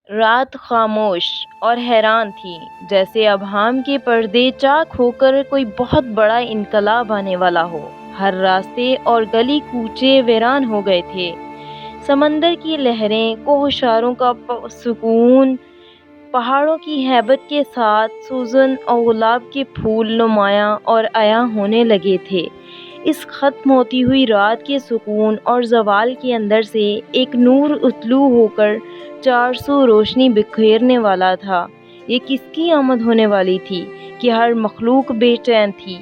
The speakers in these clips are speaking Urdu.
رات خاموش اور حیران تھی، جیسے ابہام کے پردے چاک ہو کر کوئی بہت بڑا انقلاب آنے والا ہو۔ ہر راستے اور گلی کوچے ویران ہو گئے تھے۔ سمندر کی لہریں، کوہساروں کا سکون، پہاڑوں کی ہیبت کے ساتھ سوزن اور گلاب کے پھول نمایاں اور عیاں ہونے لگے تھے۔ اس ختم ہوتی ہوئی رات کے سکون اور زوال کے اندر سے ایک نور اطلوع ہو کر چارسو روشنی بکھیرنے والا تھا۔ یہ کس کی آمد ہونے والی تھی کہ ہر مخلوق بے چین تھی؟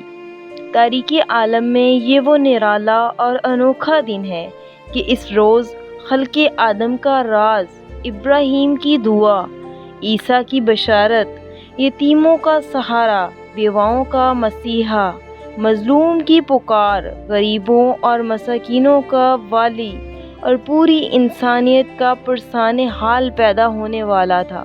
تاریکی عالم میں یہ وہ نرالا اور انوکھا دن ہے کہ اس روز خلق آدم کا راز، ابراہیم کی دعا، عیسیٰ کی بشارت، یتیموں کا سہارا، بیواؤں کا مسیحا، مظلوم کی پکار، غریبوں اور مساکینوں کا والی اور پوری انسانیت کا پرسان حال پیدا ہونے والا تھا۔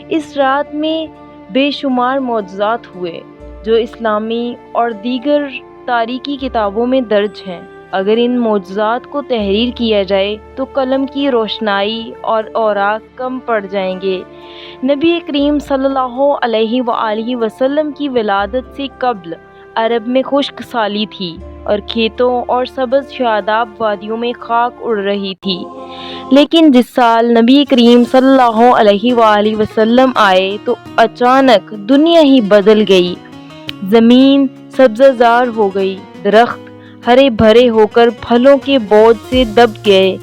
اس رات میں بے شمار معجزات ہوئے جو اسلامی اور دیگر تاریخی کتابوں میں درج ہیں۔ اگر ان معجزات کو تحریر کیا جائے تو قلم کی روشنائی اور اوراق کم پڑ جائیں گے۔ نبی کریم صلی اللہ علیہ وآلہ وسلم کی ولادت سے قبل عرب میں خشک سالی تھی اور کھیتوں اور سبز شاداب وادیوں میں خاک اڑ رہی تھی۔ لیکن جس سال نبی کریم صلی اللہ علیہ وآلہ وسلم آئے تو اچانک دنیا ہی بدل گئی۔ زمین سبزہ زار ہو گئی، درخت ہرے بھرے ہو کر پھلوں کے بوجھ سے دب گئے،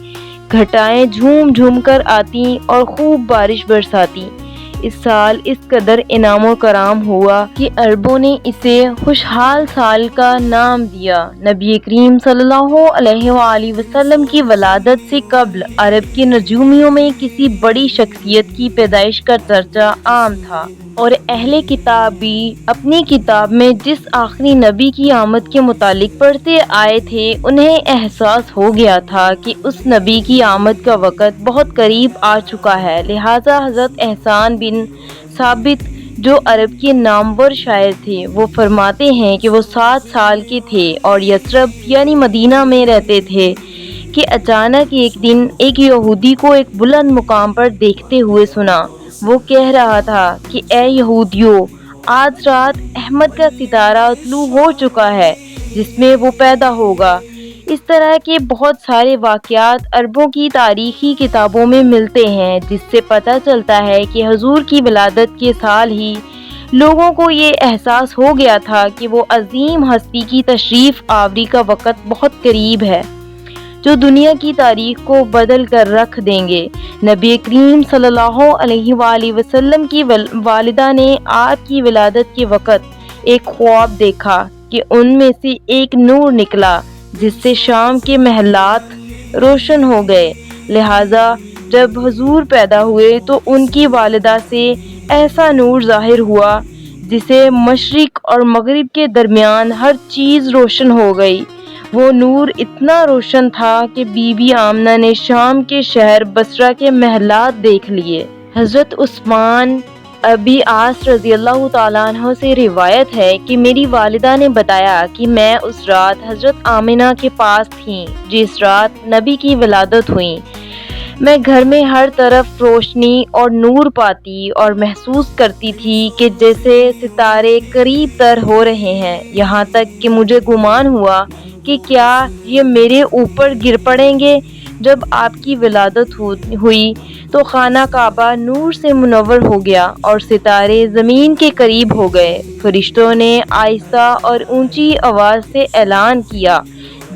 گھٹائیں جھوم جھوم کر آتی اور خوب بارش برساتی۔ اس سال اس قدر انعام و کرام ہوا کہ عربوں نے اسے خوشحال سال کا نام دیا۔ نبی کریم صلی اللہ علیہ وآلہ وسلم کی ولادت سے قبل عرب کے نجومیوں میں کسی بڑی شخصیت کی پیدائش کا چرچا عام تھا، اور اہل کتاب بھی اپنی کتاب میں جس آخری نبی کی آمد کے متعلق پڑھتے آئے تھے، انہیں احساس ہو گیا تھا کہ اس نبی کی آمد کا وقت بہت قریب آ چکا ہے۔ لہٰذا حضرت احسان بن ثابت جو عرب کے نامور شاعر تھے، وہ فرماتے ہیں کہ وہ 7 سال کے تھے اور یثرب یعنی مدینہ میں رہتے تھے کہ اچانک ایک دن ایک یہودی کو ایک بلند مقام پر دیکھتے ہوئے سنا۔ وہ کہہ رہا تھا کہ اے یہودیو، آج رات احمد کا ستارہ طلوع ہو چکا ہے جس میں وہ پیدا ہوگا۔ اس طرح کے بہت سارے واقعات عربوں کی تاریخی کتابوں میں ملتے ہیں، جس سے پتہ چلتا ہے کہ حضور کی ولادت کے سال ہی لوگوں کو یہ احساس ہو گیا تھا کہ وہ عظیم ہستی کی تشریف آوری کا وقت بہت قریب ہے جو دنیا کی تاریخ کو بدل کر رکھ دیں گے۔ نبی کریم صلی اللہ علیہ وآلہ وسلم کی والدہ نے آپ کی ولادت کے وقت ایک خواب دیکھا کہ ان میں سے ایک نور نکلا جس سے شام کے محلات روشن ہو گئے۔ لہٰذا جب حضور پیدا ہوئے تو ان کی والدہ سے ایسا نور ظاہر ہوا جسے مشرق اور مغرب کے درمیان ہر چیز روشن ہو گئی۔ وہ نور اتنا روشن تھا کہ بی بی آمنہ نے شام کے شہر بصرہ کے محلات دیکھ لیے۔ حضرت عثمان ابی عاص رضی اللہ تعالیٰ عنہ سے روایت ہے کہ میری والدہ نے بتایا کہ میں اس رات حضرت آمنہ کے پاس تھی جس رات نبی کی ولادت ہوئی۔ میں گھر میں ہر طرف روشنی اور نور پاتی اور محسوس کرتی تھی کہ جیسے ستارے قریب تر ہو رہے ہیں، یہاں تک کہ مجھے گمان ہوا کہ کیا یہ میرے اوپر گر پڑیں گے۔ جب آپ کی ولادت ہوئی تو خانہ کعبہ نور سے منور ہو گیا اور ستارے زمین کے قریب ہو گئے۔ فرشتوں نے آہستہ اور اونچی آواز سے اعلان کیا،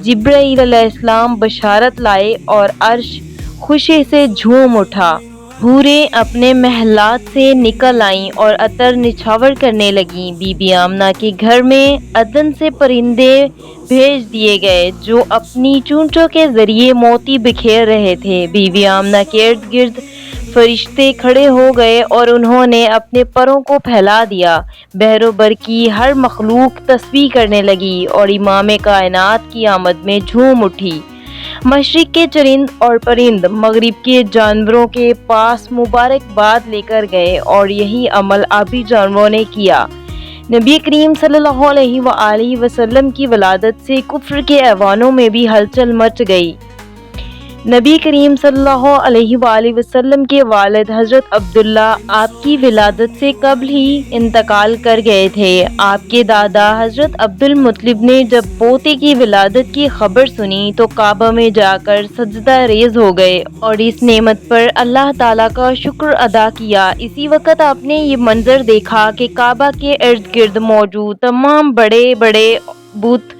جبرائیل علیہ السلام بشارت لائے اور عرش خوشی سے جھوم اٹھا۔ حوریں اپنے محلات سے نکل آئیں اور عطر نچھاور کرنے لگیں۔ بی بی آمنہ کے گھر میں عدن سے پرندے بھیج دیے گئے جو اپنی چونچوں کے ذریعے موتی بکھیر رہے تھے۔ بی بی آمنہ کے ارد گرد فرشتے کھڑے ہو گئے اور انہوں نے اپنے پروں کو پھیلا دیا۔ بحر و بر کی ہر مخلوق تسبیح کرنے لگی اور امام کائنات کی آمد میں جھوم اٹھی۔ مشرق کے چرند اور پرند مغرب کے جانوروں کے پاس مبارکباد لے کر گئے اور یہی عمل آبی جانوروں نے کیا۔ نبی کریم صلی اللہ علیہ وآلہ وسلم کی ولادت سے کفر کے ایوانوں میں بھی ہلچل مچ گئی۔ نبی کریم صلی اللہ علیہ وآلہ وسلم کے والد حضرت عبداللہ آپ کی ولادت سے قبل ہی انتقال کر گئے تھے۔ آپ کے دادا حضرت عبد المطلب نے جب پوتے کی ولادت کی خبر سنی تو کعبہ میں جا کر سجدہ ریز ہو گئے اور اس نعمت پر اللہ تعالیٰ کا شکر ادا کیا۔ اسی وقت آپ نے یہ منظر دیکھا کہ کعبہ کے ارد گرد موجود تمام بڑے بڑے بت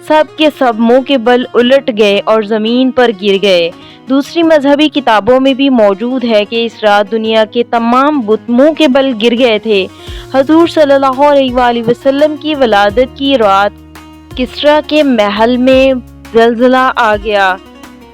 سب کے سب منہ کے بل الٹ گئے اور زمین پر گر گئے۔ دوسری مذہبی کتابوں میں بھی موجود ہے کہ اس رات دنیا کے تمام بت منہ کے بل گر گئے تھے۔ حضور صلی اللہ علیہ وآلہ وسلم کی ولادت کی رات کسریٰ کے محل میں زلزلہ آ گیا،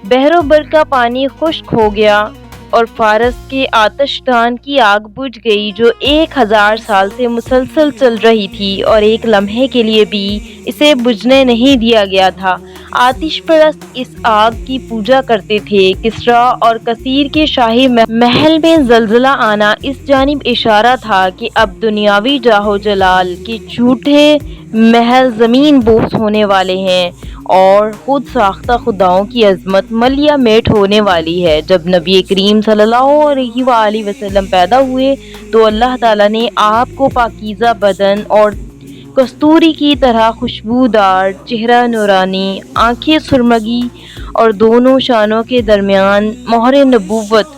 بحر و بر کا پانی خشک ہو گیا اور فارس کے آتش دان کی آگ بجھ گئی جو 1000 سال سے مسلسل چل رہی تھی اور ایک لمحے کے لیے بھی اسے بجھنے نہیں دیا گیا تھا۔ آتش پرست اس آگ کی پوجا کرتے تھے۔ کسریٰ اور کثیر کے شاہی محل میں زلزلہ آنا اس جانب اشارہ تھا کہ اب دنیاوی جاہ و جلال کے جھوٹے محل زمین بوس ہونے والے ہیں اور خود ساختہ خداؤں کی عظمت ملیا میٹ ہونے والی ہے۔ جب نبی کریم صلی اللہ علیہ وآلہ وسلم پیدا ہوئے تو اللہ تعالیٰ نے آپ کو پاکیزہ بدن اور کستوری کی طرح خوشبودار چہرہ، نورانی آنکھیں، سرمگی اور دونوں شانوں کے درمیان مہر نبوت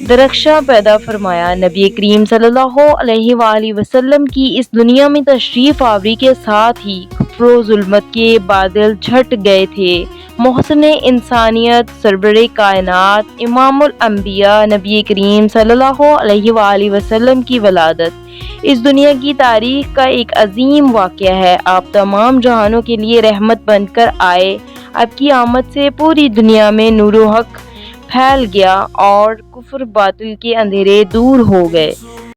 درخشاں پیدا فرمایا۔ نبی کریم صلی اللہ علیہ وآلہ وسلم کی اس دنیا میں تشریف آوری کے ساتھ ہی کفر و ظلمت کے بادل چھٹ گئے تھے۔ محسن انسانیت، سرور کائنات، امام الانبیاء نبی کریم صلی اللہ علیہ وآلہ وسلم کی ولادت اس دنیا کی تاریخ کا ایک عظیم واقعہ ہے۔ آپ تمام جہانوں کے لیے رحمت بن کر آئے۔ آپ کی آمد سے پوری دنیا میں نور و حق پھیل گیا اور کفر باطل کے اندھیرے دور ہو گئے۔